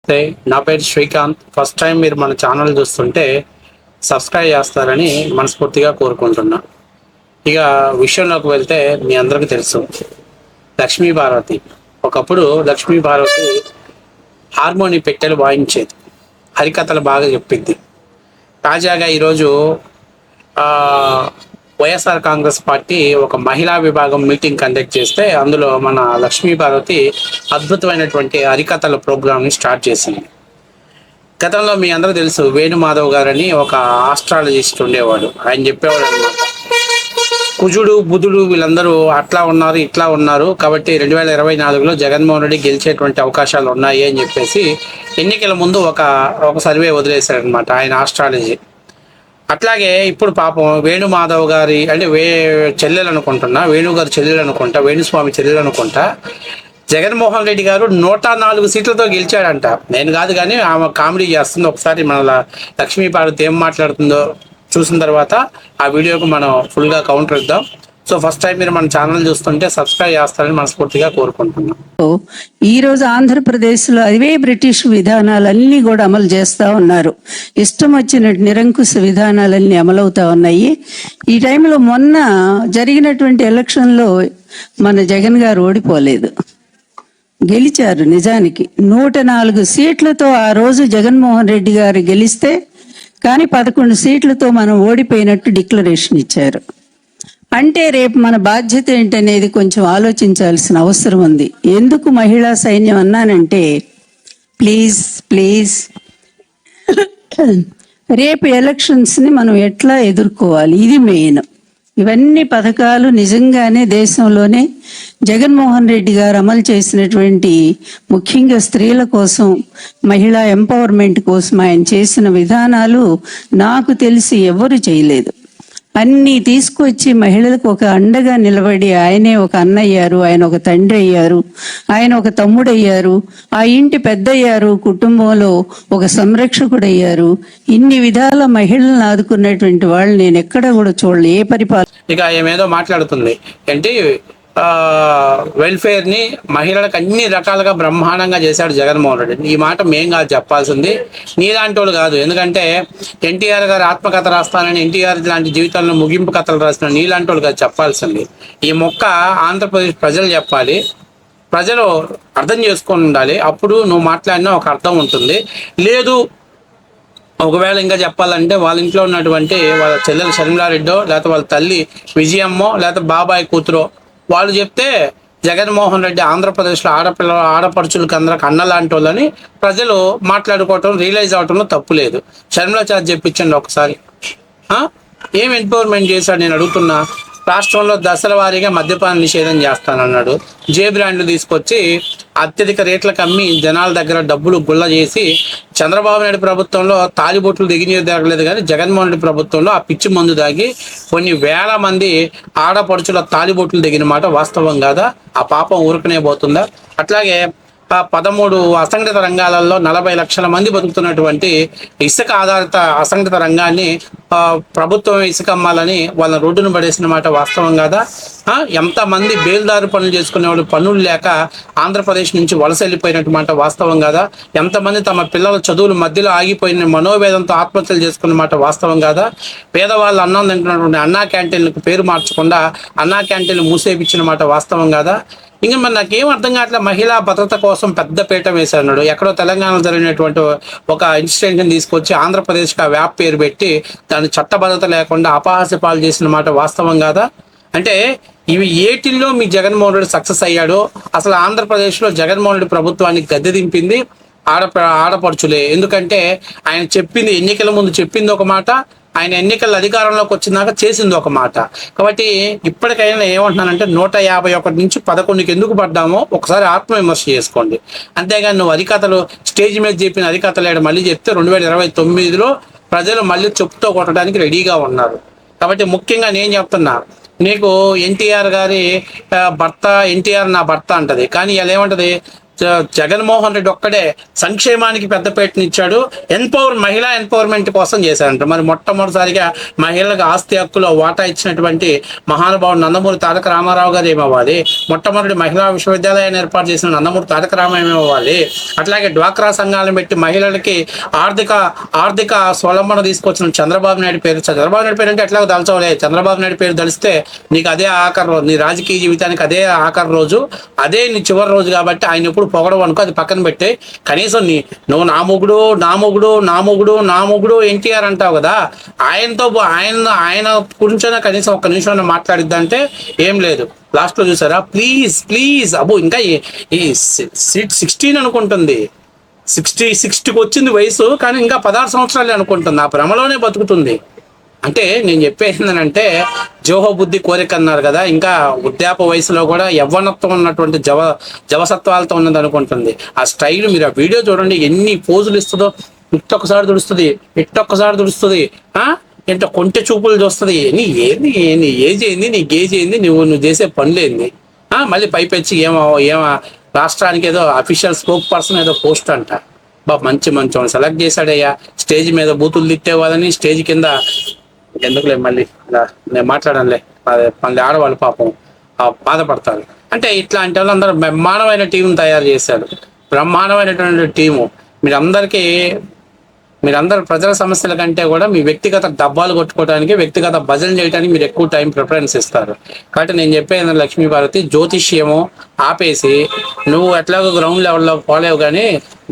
నమస్తే, నా పేరు శ్రీకాంత్. ఫస్ట్ టైం మీరు మన ఛానల్ చూస్తుంటే సబ్స్క్రైబ్ చేస్తారని మనస్ఫూర్తిగా కోరుకుంటున్నా. ఇక విషయంలోకి వెళ్తే మీ అందరికీ తెలుసు, లక్ష్మీ పార్వతి. ఒకప్పుడు లక్ష్మీ పార్వతి హార్మోని పెట్టెలు వాయించేది, హరికథలు బాగా చెప్పింది. తాజాగా ఈరోజు వైఎస్ఆర్ కాంగ్రెస్ పార్టీ ఒక మహిళా విభాగం మీటింగ్ కండక్ట్ చేస్తే అందులో మన లక్ష్మీ పార్వతి అద్భుతమైనటువంటి హరికథల ప్రోగ్రామ్ని స్టార్ట్ చేసింది. గతంలో మీ అందరూ తెలుసు, వేణుమాధవ్ గారని ఒక ఆస్ట్రాలజిస్ట్ ఉండేవాడు. ఆయన చెప్పేవాడు అనమాట, కుజుడు బుధుడు వీళ్ళందరూ అట్లా ఉన్నారు ఇట్లా ఉన్నారు, కాబట్టి 2024లో జగన్మోహన్ రెడ్డి గెలిచేటువంటి అవకాశాలు ఉన్నాయి అని చెప్పేసి ఎన్నికల ముందు ఒక సర్వే వదిలేశారనమాట ఆయన ఆస్ట్రాలజీ. అట్లాగే ఇప్పుడు పాపం వేణుమాధవ్ గారి అంటే చెల్లెలు అనుకుంటున్నా, వేణుగారు చెల్లెలు అనుకుంటా, వేణుస్వామి చెల్లెలు అనుకుంటా, జగన్మోహన్ రెడ్డి గారు 104 సీట్లతో గెలిచాడంట. నేను కాదు కానీ ఆమె కామెడీ చేస్తుంది. ఒకసారి మన లక్ష్మీ పార్వతి ఏం మాట్లాడుతుందో చూసిన తర్వాత ఆ వీడియోకు మనం ఫుల్గా కౌంటర్ ఇద్దాం. సో ఫస్ట్ టైం మీరు మన ఛానల్ చూస్తుంటే సబ్స్క్రైబ్ చేస్తారని మనస్ఫూర్తిగా కోరుకుంటున్నాం. ఈ రోజు ఆంధ్రప్రదేశ్లో అవే బ్రిటిష్ విధానాలన్నీ కూడా అమలు చేస్తూ ఉన్నారు. ఇష్టం వచ్చినట్టు నిరంకుశ విధానాలన్నీ అమలవుతా ఉన్నాయి. ఈ టైంలో మొన్న జరిగినటువంటి ఎలక్షన్లో మన జగన్ గారు ఓడిపోలేదు, గెలిచారు. నిజానికి 104 సీట్లతో ఆ రోజు జగన్మోహన్ రెడ్డి గారు గెలిస్తే, కానీ 11 సీట్లతో మనం ఓడిపోయినట్టు డిక్లరేషన్ ఇచ్చారు. అంటే రేపు మన బాధ్యత ఏంటనేది కొంచెం ఆలోచించాల్సిన అవసరం ఉంది. ఎందుకు మహిళా సైన్యం అన్నానంటే, ప్లీజ్ రేపు ఎలక్షన్స్ని మనం ఎట్లా ఎదుర్కోవాలి, ఇది మెయిన్. ఇవన్నీ పథకాలు నిజంగానే దేశంలోనే జగన్మోహన్ రెడ్డి గారు అమలు చేసినటువంటి, ముఖ్యంగా స్త్రీల కోసం, మహిళా ఎంపవర్మెంట్ కోసం ఆయన చేసిన విధానాలు నాకు తెలిసి ఎవరు చేయలేదు. అన్నీ తీసుకొచ్చి మహిళలకు ఒక అండగా నిలబడి ఆయనే ఒక అన్న అయ్యారు, ఆయన ఒక తండ్రి అయ్యారు, ఆయన ఒక తమ్ముడు అయ్యారు, ఆ ఇంటి పెద్ద అయ్యారు, కుటుంబంలో ఒక సంరక్షకుడు అయ్యారు. ఇన్ని విధాల మహిళలను ఆదుకున్నటువంటి వాళ్ళు నేను ఎక్కడ కూడా చూడలే ఏ పరిపాలన. ఇక ఏమేదో మాట్లాడుతుంది ఏంటి, వెల్ఫేర్ని మహిళలకు అన్ని రకాలుగా బ్రహ్మాండంగా చేశాడు జగన్మోహన్ రెడ్డి. ఈ మాట మేం కాదు చెప్పాల్సింది, నీలాంటి వాళ్ళు కాదు. ఎందుకంటే ఎన్టీఆర్ గారు ఆత్మకథ రాస్తానని, ఎన్టీఆర్ లాంటి జీవితంలో ముగింపు కథలు రాసిన నీలాంటి వాళ్ళు కాదు చెప్పాల్సింది. ఈ మొక్క ఆంధ్రప్రదేశ్ ప్రజలు చెప్పాలి, ప్రజలు అర్థం చేసుకొని ఉండాలి. అప్పుడు నువ్వు మాట్లాడినా ఒక అర్థం ఉంటుంది. లేదు ఒకవేళ ఇంకా చెప్పాలంటే వాళ్ళ ఇంట్లో ఉన్నటువంటి వాళ్ళ చెల్లెలు షర్మిలారెడ్డో, లేకపోతే వాళ్ళ తల్లి విజయమ్మో, లేకపోతే బాబాయ్ కూతురో వాళ్ళు చెప్తే జగన్మోహన్ రెడ్డి ఆంధ్రప్రదేశ్లో ఆడపడుచులకు అందరికి అన్నలాంటి వాళ్ళని ప్రజలు మాట్లాడుకోవటం, రియలైజ్ అవటంలో తప్పు లేదు. షర్మిలా చార్జ్ చెప్పించండి ఒకసారి. ఏం ఎంపవర్మెంట్ చేశాడు నేను అడుగుతున్నా. రాష్ట్రంలో దశల వారీగా మద్యపాన నిషేధం చేస్తానన్నాడు. జే బ్రాండ్లు తీసుకొచ్చి అత్యధిక రేట్లకు అమ్మి జనాల దగ్గర డబ్బులు గుల్ల చేసి, చంద్రబాబు నాయుడు ప్రభుత్వంలో తాలిబొట్లు దిగలేదు, కానీ జగన్మోహన్ రెడ్డి ప్రభుత్వంలో ఆ పిచ్చి మందు దాగి కొన్ని వేల మంది ఆడపడుచుల తాలిబొట్లు దిగిన మాట వాస్తవం కాదా? ఆ పాపం ఊరుకునే పోతుందా? అట్లాగే 13 అసంఘటిత రంగాలలో 40 లక్షల మంది బతుకుతున్నటువంటి ఇసుక ఆధారిత అసంఘటిత రంగాన్ని ప్రభుత్వం ఇసుక అమ్మాలని వాళ్ళ రోడ్డును పడేసిన మాట వాస్తవం కాదా? ఎంతమంది బేల్దారు పనులు చేసుకునే వాళ్ళు పనులు లేక ఆంధ్రప్రదేశ్ నుంచి వలస వెళ్ళిపోయినట్టు మాట వాస్తవం కాదా? ఎంతమంది తమ పిల్లల చదువులు మధ్యలో ఆగిపోయిన మనోవేదంతో ఆత్మహత్యలు చేసుకున్న మాట వాస్తవం కాదా? పేదవాళ్ళు అన్నం తింటున్నటువంటి అన్నా క్యాంటీన్లకు పేరు మార్చకుండా అన్నా క్యాంటీన్లు మూసేపించిన మాట వాస్తవం కాదా? ఇంకా మరి నాకేం అర్థం కావట్లే. మహిళా భద్రత కోసం పెద్ద పీట వేశాడు. ఎక్కడో తెలంగాణలో జరిగినటువంటి ఒక ఇన్సిడెంట్ని తీసుకొచ్చి ఆంధ్రప్రదేశ్కి ఆ వ్యాప్ పేరు పెట్టి దాని చట్టబద్ధత లేకుండా అపహాస్య పాలు చేసిన మాట వాస్తవం కాదా? అంటే ఇవి ఏటిల్లో మీ జగన్మోహన్ రెడ్డి సక్సెస్ అయ్యాడో, అసలు ఆంధ్రప్రదేశ్లో జగన్మోహన్ రెడ్డి ప్రభుత్వానికి గద్దె దింపింది ఆడపడుచులే. ఎందుకంటే ఆయన చెప్పింది, ఎన్నికల ముందు చెప్పింది ఒక మాట, ఆయన ఎన్నికల అధికారంలోకి వచ్చినాక చేసింది ఒక మాట. కాబట్టి ఇప్పటికైనా ఏమంటున్నానంటే 151 నుంచి 11కి ఎందుకు పడ్డామో ఒకసారి ఆత్మవిమర్శ చేసుకోండి. అంతేగాని నువ్వు అధికథలు స్టేజ్ మీద చెప్పిన అధికథలు మళ్ళీ చెప్తే 2029లో ప్రజలు మళ్ళీ చెప్పుతో కొట్టడానికి రెడీగా ఉన్నారు. కాబట్టి ముఖ్యంగా నేను చెప్తున్నా, నీకు ఎన్టీఆర్ గారి భర్త, ఎన్టీఆర్ నా భర్త అంటది, కానీ ఇలా ఏమంటది, జగన్మోహన్ రెడ్డి ఒక్కడే సంక్షేమానికి పెద్దపీటనిచ్చాడు, మహిళా ఎంపవర్మెంట్ కోసం చేశారంట. మరి మొట్టమొదటిసారిగా మహిళలకు ఆస్తి హక్కులో వాటా ఇచ్చినటువంటి మహానుభావుడు నందమూరి తారక రామారావు గారు ఏమవ్వాలి? మొట్టమొదటి మహిళా విశ్వవిద్యాలయాన్ని ఏర్పాటు చేసిన నందమూరి తారక రామారావు ఏమవ్వాలి? అట్లాగే డ్వాక్రా సంఘాలను పెట్టి మహిళలకి ఆర్థిక స్వలంబన తీసుకొచ్చిన చంద్రబాబు నాయుడు పేరు అంటే ఎట్లాగో దలచవలే. చంద్రబాబు నాయుడు పేరు దలిస్తే నీకు అదే ఆఖరి రోజు, నీ రాజకీయ జీవితానికి అదే ఆఖరి రోజు, అదే నీ చివరి రోజు. కాబట్టి ఆయన ఎప్పుడు పొగడవు అనుకో, అది పక్కన పెట్టే. కనీసం నువ్వు నా మొగుడు ఎన్టీఆర్ అంటావు కదా, ఆయన గురించైనా కనీసం ఒక్క నిమిషం మాట్లాడిద్దంటే ఏం లేదు. లాస్ట్ లో చూసారా, ప్లీజ్ అబ్బో, ఇంకా ఈ 16 అనుకుంటుంది, 60కి వచ్చింది వయసు, కానీ ఇంకా 16 సంవత్సరాలే అనుకుంటుంది, ఆ భ్రమలోనే బతుకుతుంది. అంటే నేను చెప్పేది ఏంటంటే, జోహో బుద్ధి కోరిక అన్నారు కదా, ఇంకా వృద్ధాప వయసులో కూడా యవ్వనత్వం ఉన్నటువంటి జవసత్వాలతో ఉన్నది అనుకుంటుంది. ఆ స్టైల్ మీరు ఆ వీడియో చూడండి, ఎన్ని పోజులు ఇస్తుందో. ఇట్టొక్కసారి దుడుస్తుంది, ఎంత కొంటె చూపులు చూస్తుంది. నీ ఏజ్ ఏంది, నీ గేజ్ ఏంది, నువ్వు చేసే పనులేంది? మళ్ళీ పైపెచ్చి ఏమో రాష్ట్రానికి ఏదో అఫీషియల్ స్పోక్ పర్సన్ ఏదో పోస్ట్ అంట. మంచి సెలెక్ట్ చేశాడయ్యా. స్టేజ్ మీద బూతులు తిట్టే వాళ్ళని స్టేజ్ కింద ఎందుకులే, మళ్ళీ నేను మాట్లాడనులే, మళ్ళీ ఆడవాళ్ళు పాపం బాధపడతారు. అంటే ఇట్లాంటి వాళ్ళందరూ బ్రహ్మాండమైన టీం తయారు చేశారు, బ్రహ్మాండమైనటువంటి టీము. మీరందరూ ప్రజల సమస్యల కంటే కూడా మీ వ్యక్తిగత డబ్బాలు కొట్టుకోవడానికి, వ్యక్తిగత భజన చేయడానికి మీరు ఎక్కువ టైం ప్రిఫరెన్స్ ఇస్తారు. కాబట్టి నేను చెప్పేది లక్ష్మీపార్వతి, జ్యోతిష్యము ఆపేసి నువ్వు ఎట్లాగో గ్రౌండ్ లెవెల్లో పోలేవు, కానీ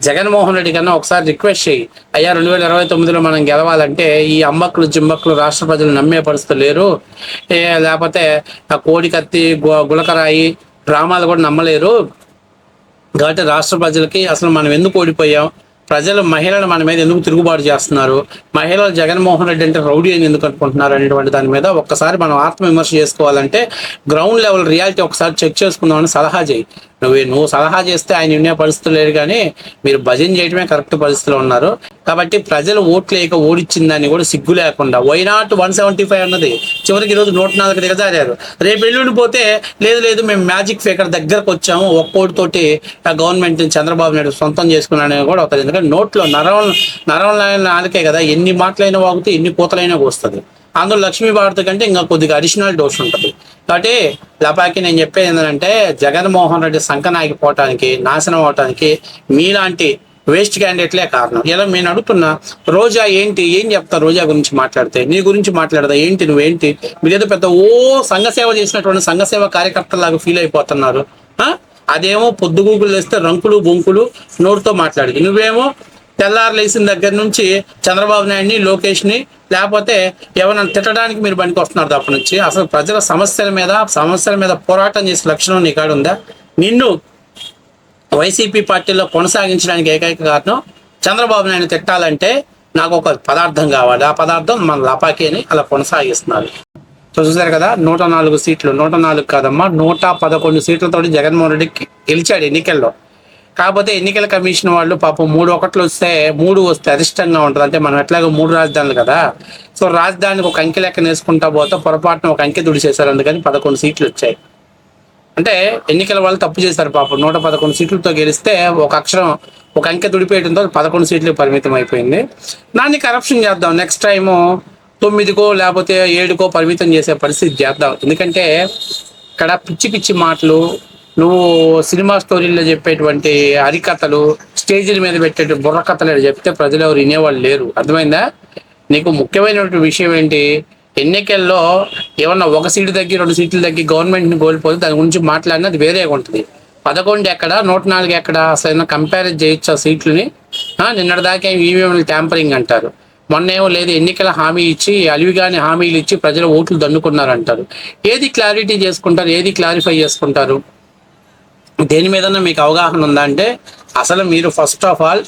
జగన్మోహన్ రెడ్డి కన్నా ఒకసారి రిక్వెస్ట్ చేయి. అయ్యా 2029లో మనం గెలవాలంటే ఈ అంబక్కులు జింబక్కులు రాష్ట్ర ప్రజలు నమ్మే పరిస్థితులు లేరు, లేకపోతే ఆ కోడి కత్తి గులకరాయి డ్రామాలు కూడా నమ్మలేరు. కాబట్టి రాష్ట్ర ప్రజలకి అసలు మనం ఎందుకు ఓడిపోయాం, మహిళలు మన మీద ఎందుకు తిరుగుబాటు చేస్తున్నారు, మహిళలు జగన్మోహన్ రెడ్డి అంటే రౌడీ అని ఎందుకు అనుకుంటున్నారు అనేటువంటి దాని మీద ఒక్కసారి మనం ఆత్మవిమర్శ చేసుకోవాలంటే గ్రౌండ్ లెవెల్ రియాలిటీ ఒకసారి చెక్ చేసుకుందామని సలహా చేయి. నువ్వు సలహా చేస్తే ఆయన వినే పరిస్థితులు లేరు, కానీ మీరు భజన చేయడమే కరెక్ట్ పరిస్థితిలో ఉన్నారు. కాబట్టి ప్రజలు ఓట్లు వేయక ఓడిచ్చిందని కూడా సిగ్గు లేకుండా వైనాట్ 175 అన్నది చివరికి ఈరోజు 104 దిగజారారు. రేపు ఎల్లుండి పోతే లేదు మేము మ్యాజిక్ ఫిగర్ దగ్గరకు వచ్చాము, ఒక్కోటితోటి గవర్నమెంట్ చంద్రబాబు నాయుడు సొంతం చేసుకున్నాడని కూడా అవుతుంది. ఎందుకంటే నోట్లో నరం నాలుకే కదా, ఎన్ని మాటలైనా వాగితే ఎన్ని పూతలైనా వస్తుంది. అందులో లక్ష్మీభారతి కంటే ఇంకా కొద్దిగా అడిషనల్ డోస్ ఉంటుంది. కాబట్టి లపాకి నేను చెప్పేది ఏంటంటే, జగన్మోహన్ రెడ్డి సంకనాగిపోవటానికి, నాశనం అవటానికి మీలాంటి వేస్ట్ క్యాండిడేట్లే కారణం. ఇలా నేను అడుగుతున్నా, రోజా ఏం చెప్తా? రోజా గురించి మాట్లాడితే, నీ గురించి మాట్లాడదా ఏంటి? నువ్వేంటి? మీరేదో పెద్ద సంఘసేవ చేసినటువంటి సంఘసేవ కార్యకర్తలాగా ఫీల్ అయిపోతున్నారు. అదేమో పొద్దుగూకులు వేస్తే రంకులు బొంకులు నోటితో మాట్లాడి, నువ్వేమో తెల్లారు లేచిన దగ్గర నుంచి చంద్రబాబు నాయుడిని, లోకేష్ని, లేకపోతే ఎవరైనా తిట్టడానికి మీరు పనికి వస్తున్నారు తప్ప నుంచి అసలు ప్రజల సమస్యల మీద పోరాటం చేసే లక్షణం నీ కాడ ఉందా? నిన్ను వైసీపీ పార్టీలో కొనసాగించడానికి ఏకైక కారణం చంద్రబాబు నాయుడు తిట్టాలంటే నాకు ఒక పదార్థం కావాలి, ఆ పదార్థం మన లపాకి అని అలా కొనసాగిస్తున్నారు. చూసారు కదా, 104 సీట్లు, 104 కాదమ్మా 111 సీట్లతో జగన్మోహన్ రెడ్డి గెలిచాడు ఎన్నికల్లో. కాకపోతే ఎన్నికల కమిషన్ వాళ్ళు పాపం 3 వస్తే అరిష్టంగా ఉంటుంది. అంటే మనం ఎట్లాగో 3 రాజధానులు కదా, సో రాజధానికి ఒక అంకె లెక్క వేసుకుంటా పోతే పొరపాటున ఒక అంకె దుడిచేశారు, అందుకని 11 సీట్లు వచ్చాయి. అంటే ఎన్నికల వాళ్ళు తప్పు చేశారు పాపం. 111 సీట్లతో గెలిస్తే ఒక అంకె దుడిపేయడంతో 11 సీట్లకు పరిమితం అయిపోయింది. దాన్ని కరప్షన్ చేద్దాం, నెక్స్ట్ టైము 9కో లేకపోతే 7కో పరిమితం చేసే పరిస్థితి చేద్దాం. ఎందుకంటే ఇక్కడ పిచ్చి మాటలు, నువ్వు సినిమా స్టోరీల్లో చెప్పేటువంటి హరికథలు, స్టేజీల మీద పెట్టే బుర్ర కథలు చెప్తే ప్రజలు ఎవరు వినేవాళ్ళు లేరు. అర్థమైందా? నీకు ముఖ్యమైనటువంటి విషయం ఏంటి, ఎన్నికల్లో ఏమన్నా 1 సీటు తగ్గి 2 సీట్లు తగ్గి గవర్నమెంట్ని కోల్పోతే దాని గురించి మాట్లాడినా అది వేరేగా ఉంటుంది. 11 ఎక్కడ, 104 ఎక్కడ, అసలు కంపేర్ చేయొచ్చు ఆ సీట్లని? నిన్నటిదాకా ఈవీఎంలు ట్యాంపరింగ్ అంటారు, మొన్నేమో లేదు ఎన్నికల హామీ ఇచ్చి అలివిగాని హామీలు ఇచ్చి ప్రజల ఓట్లు దండుకున్నారు అంటారు. ఏది క్లారిటీ చేసుకుంటారు, ఏది క్లారిఫై చేసుకుంటారు? దేని మీదన్నా మీకు అవగాహన ఉందా అంటే, అసలు మీరు ఫస్ట్ ఆఫ్ ఆల్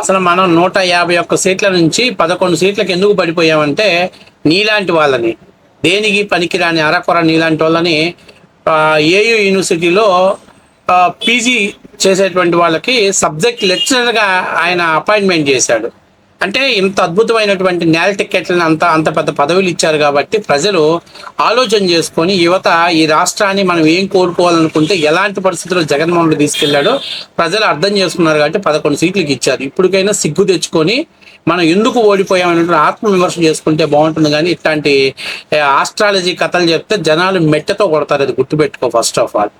అసలు మనం 151 సీట్ల నుంచి 11 సీట్లకు ఎందుకు పడిపోయామంటే, నీలాంటి వాళ్ళని, దేనికి పనికిరాని అరకొర నీలాంటి వాళ్ళని ఏయూ యూనివర్సిటీలో పీజీ చేసేటువంటి వాళ్ళకి సబ్జెక్ట్ లెక్చరర్గా ఆయన అపాయింట్మెంట్ చేశాడు. అంటే ఇంత అద్భుతమైనటువంటి నేల టికెట్లను అంత పెద్ద పదవులు ఇచ్చారు కాబట్టి ప్రజలు ఆలోచన చేసుకొని యువత ఈ రాష్ట్రాన్ని మనం ఏం కోరుకోవాలనుకుంటే ఎలాంటి పరిస్థితుల్లో జగన్మోహన్ రెడ్డి తీసుకెళ్లాడో ప్రజలు అర్థం చేసుకున్నారు కాబట్టి 11 సీట్లకి ఇచ్చారు. ఇప్పటికైనా సిగ్గు తెచ్చుకొని మనం ఎందుకు ఓడిపోయామన్నట్టు ఆత్మవిమర్శ చేసుకుంటే బాగుంటుంది. కానీ ఇట్లాంటి ఆస్ట్రాలజీ కథలు చెప్తే జనాలు మెట్టతో కొడతారు. అది గుర్తుపెట్టుకో ఫస్ట్ ఆఫ్ ఆల్.